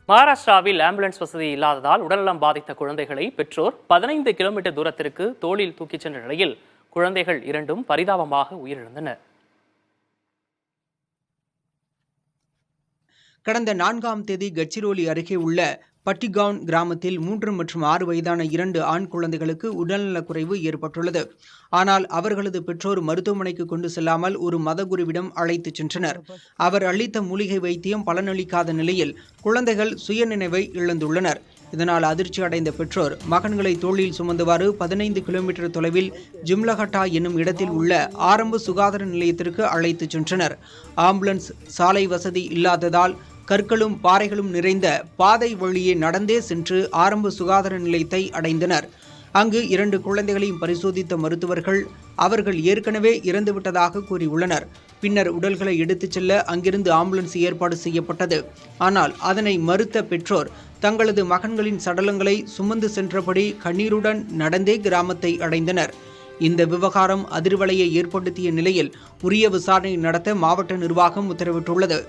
மகாராஷ்டிராவில் ஆம்புலன்ஸ் வசதி இல்லாததால் உடல்நலம் பாதித்த குழந்தைகளை பெற்றோர் 15 கிலோமீட்டர் தூரத்திற்கு தோளில் தூக்கிச் சென்ற நிலையில் குழந்தைகள் இரண்டும் பரிதாபமாக உயிரிழந்தனர். கடந்த 4ஆம் தேதி கட்சிரோலி அருகே உள்ள பட்டிகவுன் கிராமத்தில் 3 மற்றும் 6 வயதான 2 ஆண் குழந்தைகளுக்கு உடல்நலக்குறைவு ஏற்பட்டுள்ளது. ஆனால் அவர்களது பெற்றோர் மருத்துவமனைக்கு கொண்டு செல்லாமல் ஒரு மதகுருவிடம் அழைத்துச் சென்றனர். அவர் அளித்த மூலிகை வைத்தியம் பலனளிக்காத நிலையில் குழந்தைகள் சுயநினைவை இழந்துள்ளனர். இதனால் அதிர்ச்சி அடைந்த பெற்றோர் மகன்களை தோளில் சுமந்தவாறு 15 கிலோமீட்டர் தொலைவில் ஜிம்லகட்டா என்னும் இடத்தில் உள்ள ஆரம்ப சுகாதார நிலையத்திற்கு அழைத்துச் சென்றனர். ஆம்புலன்ஸ் சாலை வசதி இல்லாததால் கற்களும் பாறைகளும் நிறைந்த பாதை வழியே நடந்தே சென்று ஆரம்ப சுகாதார நிலையத்தை அடைந்தனர். அங்கு 2 குழந்தைகளையும் பரிசோதித்த மருத்துவர்கள் அவர்கள் ஏற்கனவே இறந்துவிட்டதாக கூறியுள்ளனர். பின்னர் உடல்களை எடுத்துச் செல்ல அங்கிருந்து ஆம்புலன்ஸ் ஏற்பாடு செய்யப்பட்டது. ஆனால் அதனை மறுத்த பெற்றோர் தங்களது மகன்களின் சடலங்களை சுமந்து சென்றபடி கண்ணீருடன் நடந்தே கிராமத்தை அடைந்தனர். இந்த விவகாரம் அதிர்வலையை ஏற்படுத்திய நிலையில் உரிய விசாரணை நடத்த மாவட்ட நிர்வாகம் உத்தரவிட்டுள்ளது.